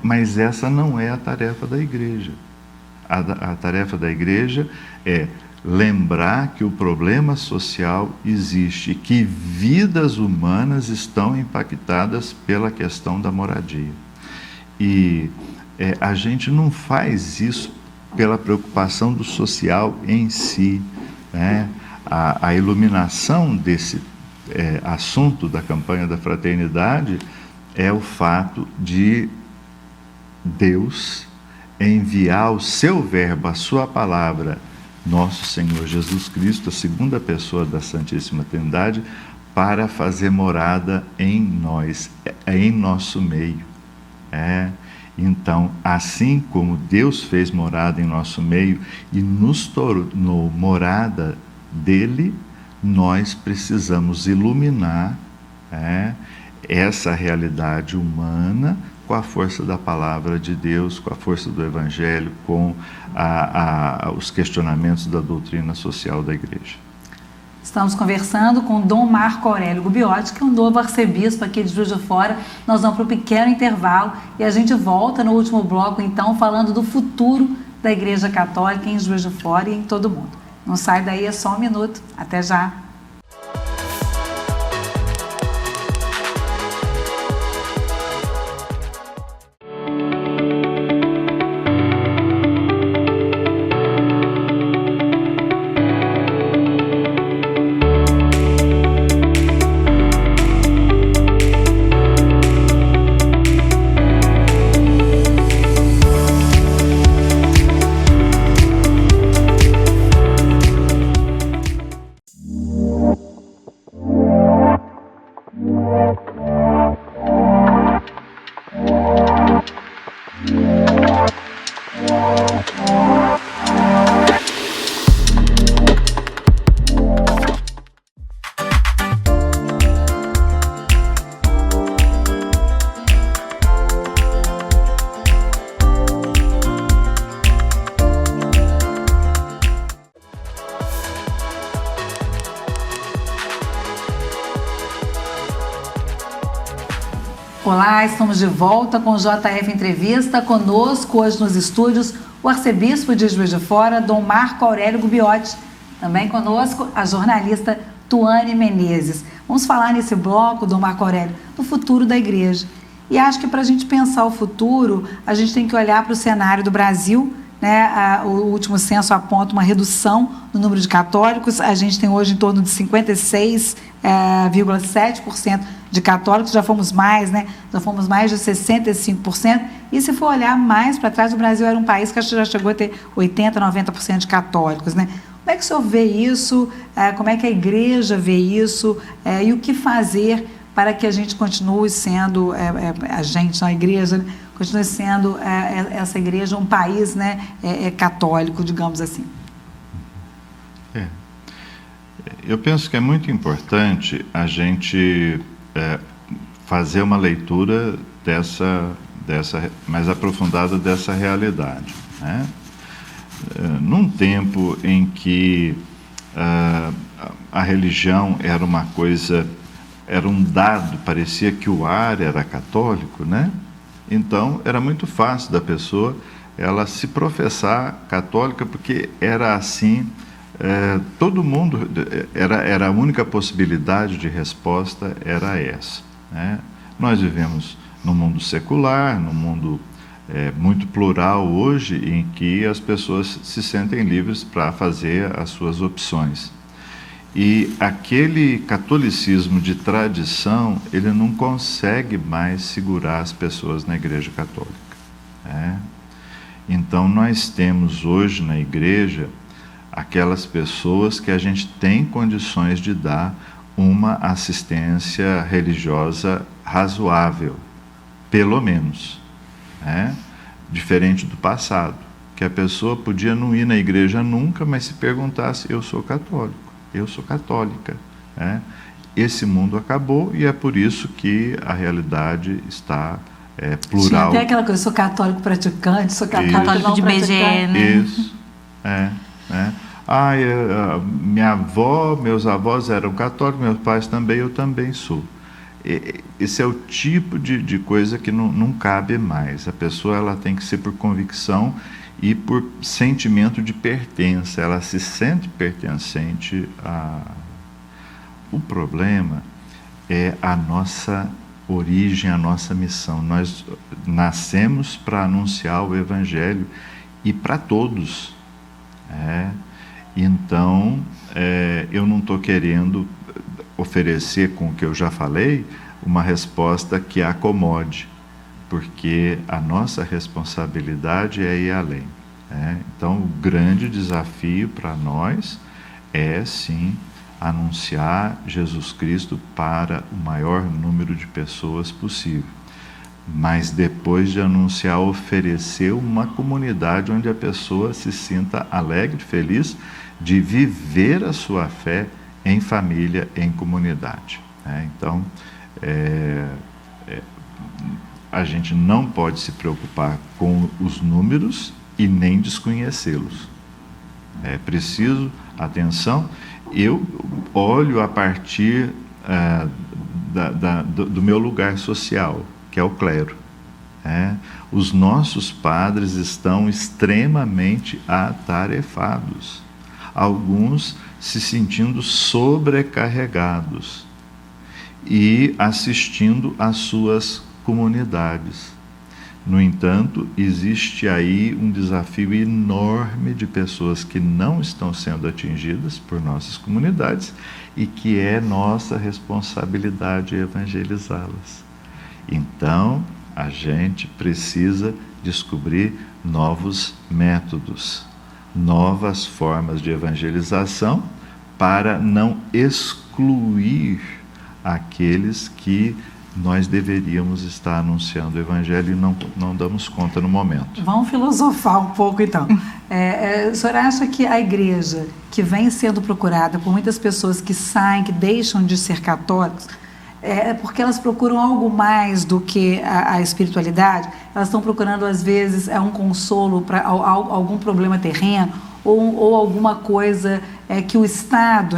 mas essa não é a tarefa da igreja. A tarefa da igreja é lembrar que o problema social existe, que vidas humanas estão impactadas pela questão da moradia. E a gente não faz isso pela preocupação do social em si, né? A iluminação desse assunto da campanha da fraternidade é o fato de Deus enviar o seu verbo, a sua palavra, nosso Senhor Jesus Cristo, a segunda pessoa da Santíssima Trindade, para fazer morada em nós, em nosso meio. Então, assim como Deus fez morada em nosso meio e nos tornou morada dele, nós precisamos iluminar essa realidade humana com a força da palavra de Deus, com a força do Evangelho, com os questionamentos da doutrina social da Igreja. Estamos conversando com Dom Marco Aurélio Gubiotti, que é o novo arcebispo aqui de Juiz de Fora. Nós vamos para um pequeno intervalo e a gente volta no último bloco, então, falando do futuro da Igreja Católica em Juiz de Fora e em todo o mundo. Não sai daí, é só um minuto. Até já! Olá, estamos de volta com o JF Entrevista. Conosco hoje nos estúdios o arcebispo de Juiz de Fora, Dom Marco Aurélio Gubiotti. Também conosco a jornalista Tuane Menezes. Vamos falar nesse bloco, Dom Marco Aurélio, do futuro da igreja. E acho que para a gente pensar o futuro, a gente tem que olhar para o cenário do Brasil, né? O último censo aponta uma redução no número de católicos. A gente tem hoje em torno de 56,7% de católicos, já fomos mais, né? Já fomos mais de 65%. E se for olhar mais para trás, o Brasil era um país que já chegou a ter 80%, 90% de católicos, né? Como é que o senhor vê isso? Como é que a igreja vê isso? E o que fazer para que a gente continue sendo, a igreja, né? Continue sendo essa igreja um país, né, católico, digamos assim? Eu penso que é muito importante a gente fazer uma leitura mais aprofundada dessa realidade, né? Num tempo em que a religião era uma coisa, era um dado, parecia que o ar era católico, né? Então era muito fácil da pessoa ela se professar católica, porque era assim, todo mundo, era a única possibilidade de resposta era essa, né? Nós vivemos num mundo secular, num mundo muito plural hoje, em que as pessoas se sentem livres para fazer as suas opções. E aquele catolicismo de tradição, ele não consegue mais segurar as pessoas na Igreja Católica, né? Então nós temos hoje na Igreja aquelas pessoas que a gente tem condições de dar uma assistência religiosa razoável, pelo menos, né? Diferente do passado, que a pessoa podia não ir na igreja nunca, mas se perguntasse: eu sou católico, eu sou católica, né? Esse mundo acabou e é por isso que a realidade está plural. Tinha até aquela coisa: sou católico praticante, sou católico de BG, né? Isso, minha avó, meus avós eram católicos, meus pais também, eu também sou. Esse é o tipo de coisa que não cabe mais. A pessoa ela tem que ser por convicção e por sentimento de pertença. Ela se sente pertencente a... O problema é a nossa origem, a nossa missão. Nós nascemos para anunciar o Evangelho e para todos. Então, eu não estou querendo oferecer, com o que eu já falei, uma resposta que acomode, porque a nossa responsabilidade é ir além. Então, o grande desafio para nós é, sim, anunciar Jesus Cristo para o maior número de pessoas possível. Mas depois de anunciar, oferecer uma comunidade onde a pessoa se sinta alegre, feliz de viver a sua fé em família, em comunidade. Então, a gente não pode se preocupar com os números e nem desconhecê-los. É preciso atenção. Eu olho a partir do meu lugar social, que é o clero. Os nossos padres estão extremamente atarefados, alguns se sentindo sobrecarregados e assistindo às suas comunidades. No entanto, existe aí um desafio enorme de pessoas que não estão sendo atingidas por nossas comunidades e que é nossa responsabilidade evangelizá-las. Então, a gente precisa descobrir novos métodos, novas formas de evangelização para não excluir aqueles que nós deveríamos estar anunciando o Evangelho e não damos conta no momento. Vamos filosofar um pouco, então. O senhor acha que a igreja, que vem sendo procurada por muitas pessoas que saem, que deixam de ser católicos, é porque elas procuram algo mais do que a espiritualidade? Elas estão procurando, às vezes, um consolo para algum problema terreno ou alguma coisa que o Estado,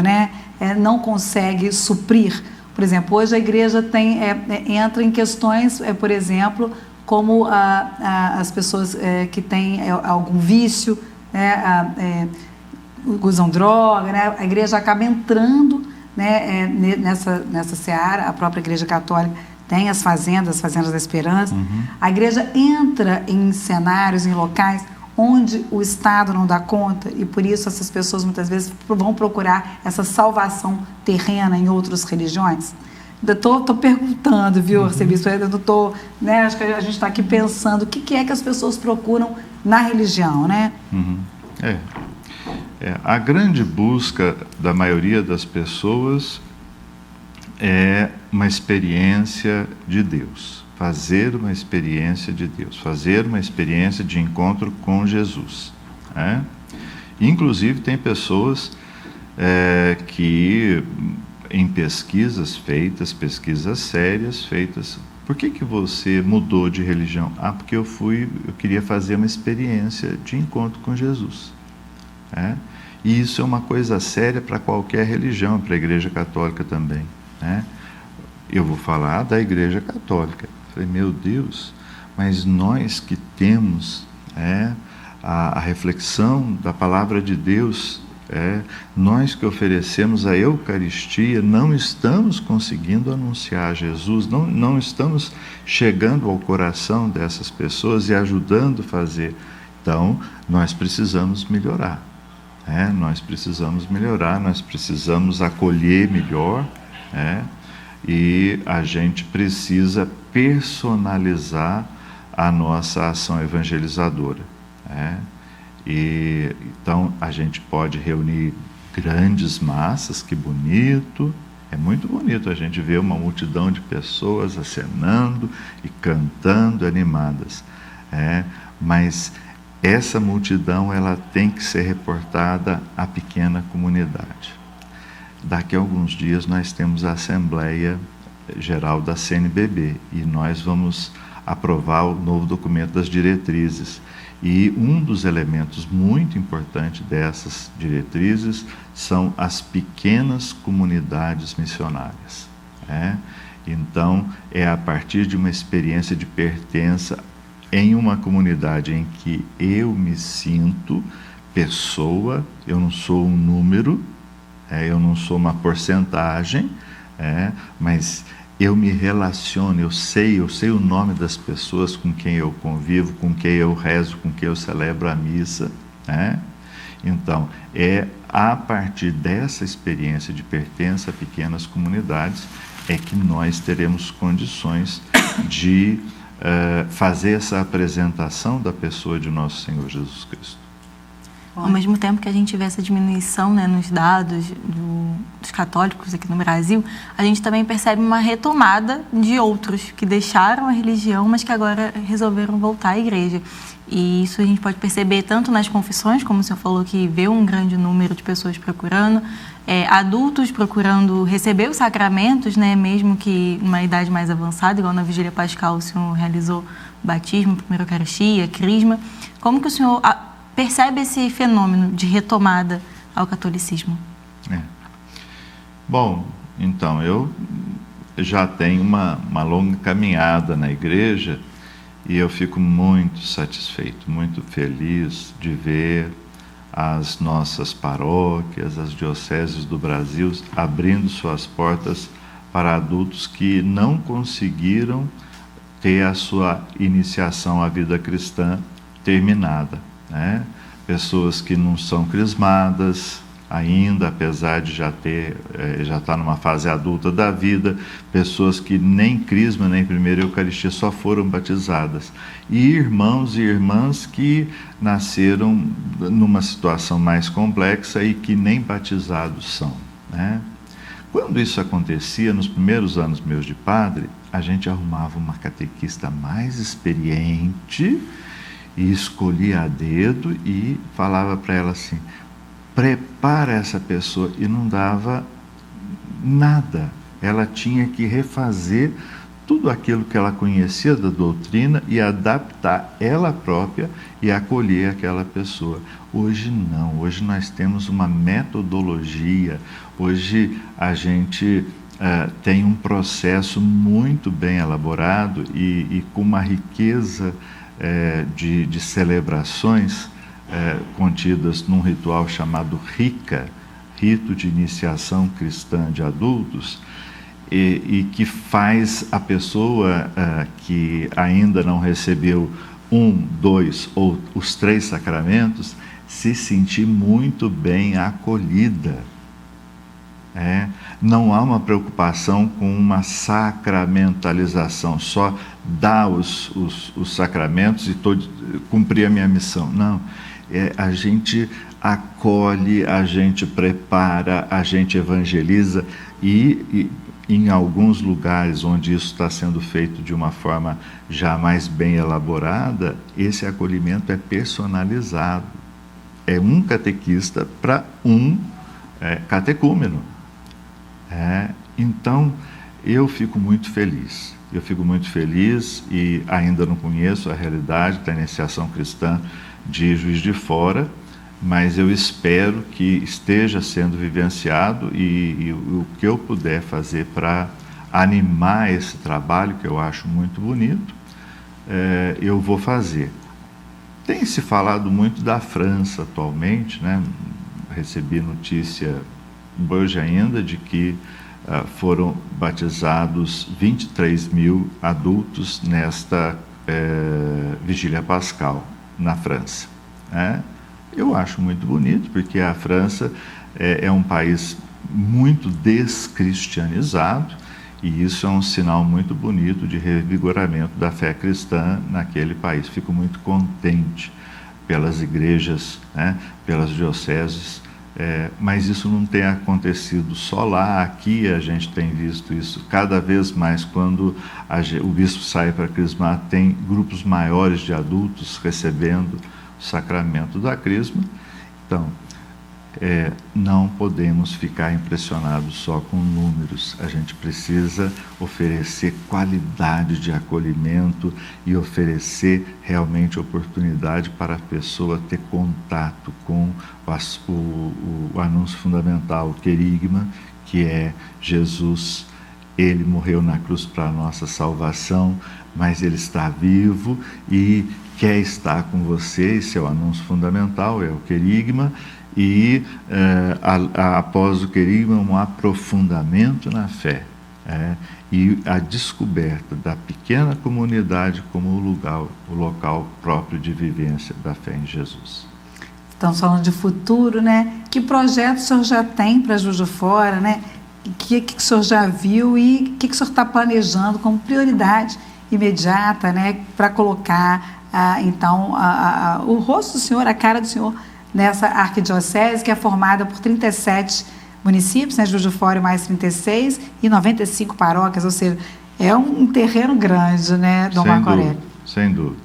não consegue suprir? Por exemplo, hoje a igreja entra em questões, por exemplo, como as pessoas que têm algum vício, usam droga, a igreja acaba entrando nessa seara. A própria Igreja Católica tem as fazendas da esperança. A igreja entra em cenários, em locais onde o Estado não dá conta, e por isso essas pessoas muitas vezes vão procurar essa salvação terrena em outras religiões. Estou perguntando, viu, arcebispo? Eu não estou, acho que a gente está aqui pensando o que é que as pessoas procuram na religião, A grande busca da maioria das pessoas é uma experiência de Deus. Fazer uma experiência de Deus, fazer uma experiência de encontro com Jesus. Inclusive, tem pessoas que, em pesquisas sérias feitas, por que você mudou de religião? Porque eu queria fazer uma experiência de encontro com Jesus. E isso é uma coisa séria para qualquer religião, para a Igreja Católica também. Eu vou falar da Igreja Católica. Falei, meu Deus, mas nós que temos a reflexão da palavra de Deus, nós que oferecemos a Eucaristia, não estamos conseguindo anunciar Jesus, não estamos chegando ao coração dessas pessoas e ajudando a fazer. Então, nós precisamos melhorar. Nós precisamos acolher melhor, e a gente precisa personalizar a nossa ação evangelizadora. Então, a gente pode reunir grandes massas, que bonito, é muito bonito a gente ver uma multidão de pessoas acenando e cantando, animadas. Mas essa multidão, ela tem que ser reportada à pequena comunidade. Daqui a alguns dias nós temos a Assembleia Geral da CNBB e nós vamos aprovar o novo documento das diretrizes. E um dos elementos muito importantes dessas diretrizes são as pequenas comunidades missionárias. Então, é a partir de uma experiência de pertença em uma comunidade em que eu me sinto pessoa, eu não sou um número, eu não sou uma porcentagem, mas eu me relaciono, eu sei o nome das pessoas com quem eu convivo, com quem eu rezo, com quem eu celebro a missa, Então, é a partir dessa experiência de pertença a pequenas comunidades é que nós teremos condições de fazer essa apresentação da pessoa de nosso Senhor Jesus Cristo. Ao mesmo tempo que a gente vê essa diminuição, né, nos dados dos católicos aqui no Brasil, a gente também percebe uma retomada de outros que deixaram a religião, mas que agora resolveram voltar à igreja. E isso a gente pode perceber tanto nas confissões, como o senhor falou, que vê um grande número de pessoas procurando, adultos procurando receber os sacramentos, né, mesmo que numa idade mais avançada, igual na Vigília Pascal o senhor realizou batismo, primeira Eucaristia, crisma. Como que o senhor percebe esse fenômeno de retomada ao catolicismo? Bom, então, eu já tenho uma longa caminhada na igreja e eu fico muito satisfeito, muito feliz de ver as nossas paróquias, as dioceses do Brasil abrindo suas portas para adultos que não conseguiram ter a sua iniciação à vida cristã terminada. Pessoas que não são crismadas ainda, apesar de já estar numa fase adulta da vida, pessoas que nem crisma, nem primeira Eucaristia, só foram batizadas, e irmãos e irmãs que nasceram numa situação mais complexa e que nem batizados são. Quando isso acontecia, nos primeiros anos meus de padre, a gente arrumava uma catequista mais experiente e escolhia a dedo e falava para ela assim: prepara essa pessoa, e não dava nada. Ela tinha que refazer tudo aquilo que ela conhecia da doutrina e adaptar ela própria e acolher aquela pessoa. Hoje não, hoje nós temos uma metodologia, hoje a gente tem um processo muito bem elaborado e com uma riqueza de celebrações contidas num ritual chamado RICA, Rito de Iniciação Cristã de Adultos, e que faz a pessoa que ainda não recebeu 1, 2 ou os 3 sacramentos se sentir muito bem acolhida. Não há uma preocupação com uma sacramentalização, só dar os sacramentos e cumprir a minha missão. Não, a gente acolhe, a gente prepara, a gente evangeliza e em alguns lugares onde isso está sendo feito de uma forma já mais bem elaborada, esse acolhimento é personalizado. É um catequista para um catecúmeno. Então, eu fico muito feliz. E ainda não conheço a realidade da iniciação cristã de Juiz de Fora, mas eu espero que esteja sendo vivenciado e o que eu puder fazer para animar esse trabalho, que eu acho muito bonito, eu vou fazer. Tem se falado muito da França atualmente, Recebi notícia hoje ainda de que foram batizados 23 mil adultos nesta Vigília Pascal na França. Eu acho muito bonito, porque a França é um país muito descristianizado, e isso é um sinal muito bonito de revigoramento da fé cristã naquele país. Fico muito contente pelas igrejas, pelas dioceses, mas isso não tem acontecido só lá. Aqui a gente tem visto isso cada vez mais. Quando o bispo sai para crismar, tem grupos maiores de adultos recebendo o sacramento da crisma. Então, não podemos ficar impressionados só com números. A gente precisa oferecer qualidade de acolhimento e oferecer realmente oportunidade para a pessoa ter contato com o anúncio fundamental, o querigma, que é Jesus ele morreu na cruz para a nossa salvação, mas ele está vivo e quer estar com você. Esse é o anúncio fundamental, é o querigma. E após o querigma, um aprofundamento na fé. E a descoberta da pequena comunidade como o local próprio de vivência da fé em Jesus. Estamos falando de futuro, né? Que projeto o senhor já tem para Juiz de Fora, né? O que o senhor já viu e o que o senhor está planejando como prioridade imediata, né? Para colocar, então, o rosto do senhor, a cara do senhor nessa arquidiocese que é formada por 37 municípios, né? Juiz de Fora mais 36 e 95 paróquias, ou seja, é um terreno grande, né, Dom Marco Aurélio? Sem dúvida.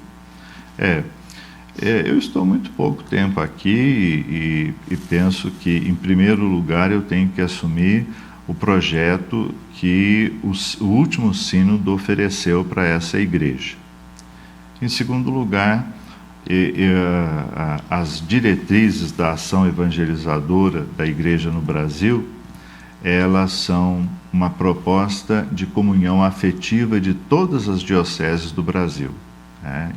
Eu estou muito pouco tempo aqui e penso que, em primeiro lugar, eu tenho que assumir o projeto que o último sínodo ofereceu para essa igreja. Em segundo lugar, as diretrizes da ação evangelizadora da igreja no Brasil, elas são uma proposta de comunhão afetiva de todas as dioceses do Brasil.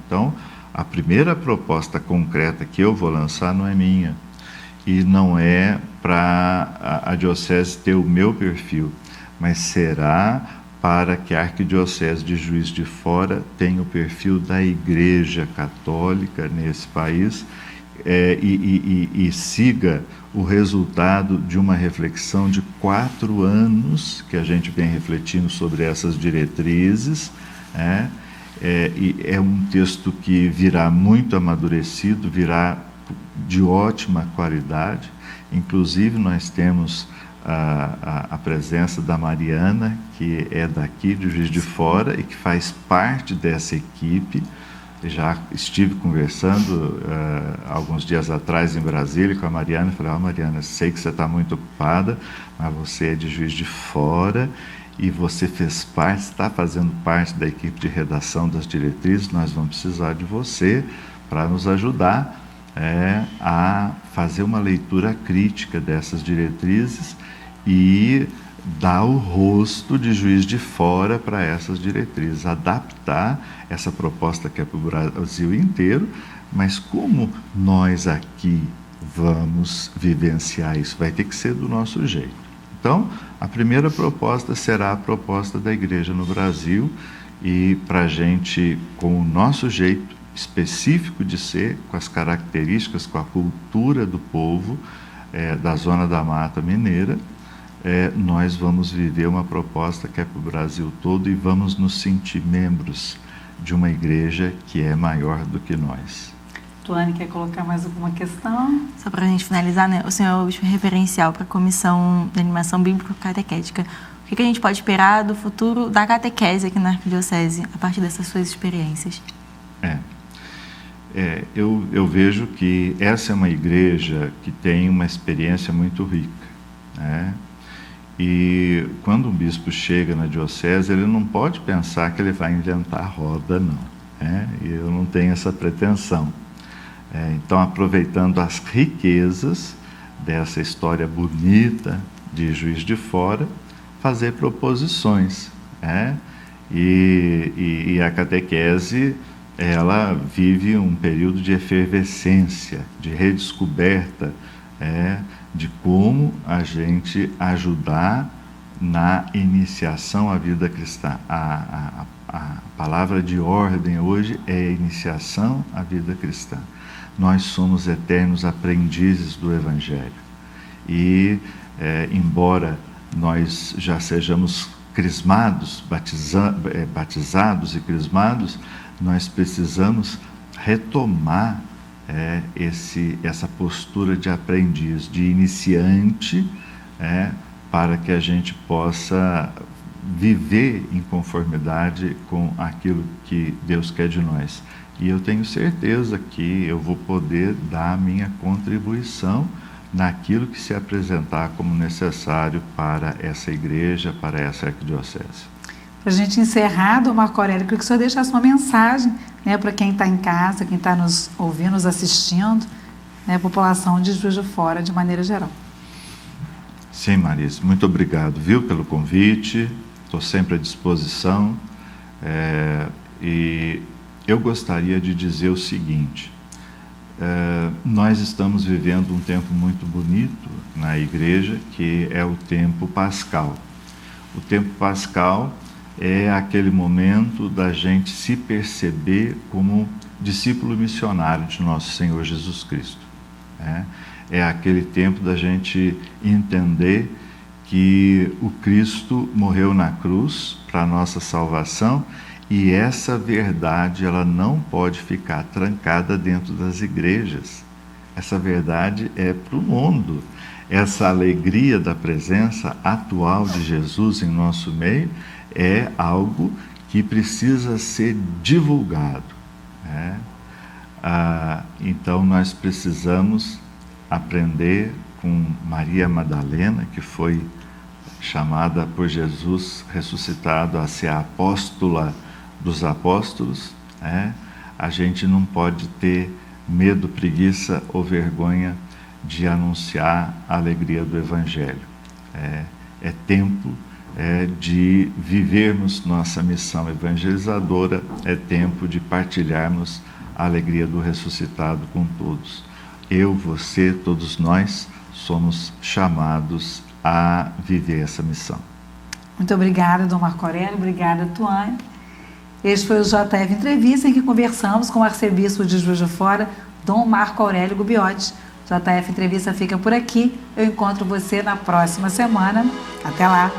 Então, a primeira proposta concreta que eu vou lançar não é minha, e não é para a diocese ter o meu perfil, mas será para que a Arquidiocese de Juiz de Fora tenha o perfil da Igreja Católica nesse país e siga o resultado de uma reflexão de 4 anos que a gente vem refletindo sobre essas diretrizes. E é um texto que virá muito amadurecido, virá de ótima qualidade. Inclusive, nós temos a presença da Mariana, que é daqui de Juiz de Fora e que faz parte dessa equipe. Já estive conversando alguns dias atrás em Brasília com a Mariana e falei: Mariana, sei que você está muito ocupada, mas você é de Juiz de Fora e você fez parte, está fazendo parte da equipe de redação das diretrizes. Nós vamos precisar de você para nos ajudar a fazer uma leitura crítica dessas diretrizes e dar o rosto de Juiz de Fora para essas diretrizes, adaptar essa proposta que é para o Brasil inteiro, mas como nós aqui vamos vivenciar isso? Vai ter que ser do nosso jeito. Então, a primeira proposta será a proposta da igreja no Brasil, e para a gente, com o nosso jeito específico de ser, com as características, com a cultura do povo da Zona da Mata Mineira, nós vamos viver uma proposta que é para o Brasil todo e vamos nos sentir membros de uma igreja que é maior do que nós. Tuane, quer colocar mais alguma questão? Só para a gente finalizar, né? O senhor é o referencial para a Comissão de Animação Bíblico-Catequética. O que a gente pode esperar do futuro da catequese aqui na Arquidiocese, a partir dessas suas experiências? Eu vejo que essa é uma igreja que tem uma experiência muito rica, né? E quando um bispo chega na diocese, ele não pode pensar que ele vai inventar a roda, não. E eu não tenho essa pretensão. Então, aproveitando as riquezas dessa história bonita de Juiz de Fora, fazer proposições. E a catequese, ela vive um período de efervescência, de redescoberta, de como a gente ajudar na iniciação à vida cristã. A palavra de ordem hoje é iniciação à vida cristã. Nós somos eternos aprendizes do Evangelho. E, embora nós já sejamos crismados, batizados e crismados, nós precisamos retomar essa postura de aprendiz, de iniciante, para que a gente possa viver em conformidade com aquilo que Deus quer de nós. E eu tenho certeza que eu vou poder dar a minha contribuição naquilo que se apresentar como necessário para essa igreja, para essa arquidiocese. Para a gente encerrar, Dom Marco Aurélio, eu queria que o senhor deixasse uma mensagem, para quem está em casa, quem está nos ouvindo, nos assistindo, a população de Juiz de Fora, de maneira geral. Sim, Marisa, muito obrigado, pelo convite. estou sempre à disposição. E eu gostaria de dizer o seguinte: nós estamos vivendo um tempo muito bonito na igreja, que é o tempo pascal. O tempo pascal é aquele momento da gente se perceber como discípulo missionário de nosso Senhor Jesus Cristo. É aquele tempo da gente entender que o Cristo morreu na cruz para a nossa salvação, e essa verdade ela não pode ficar trancada dentro das igrejas. Essa verdade é para o mundo. Essa alegria da presença atual de Jesus em nosso meio é algo que precisa ser divulgado. Então nós precisamos aprender com Maria Madalena, que foi chamada por Jesus ressuscitado a ser a apóstola dos apóstolos. A gente não pode ter medo, preguiça ou vergonha de anunciar a alegria do Evangelho. É tempo de vivermos nossa missão evangelizadora, é tempo de partilharmos a alegria do ressuscitado com todos. Eu, você, todos nós somos chamados a viver essa missão. Muito obrigada, Dom Marco Aurélio, obrigada, Tuane. Este foi o JF Entrevista, em que conversamos com o arcebispo de Juiz de Fora, Dom Marco Aurélio Gubbiotti. JF Entrevista fica por aqui. Eu encontro você na próxima semana. Até lá!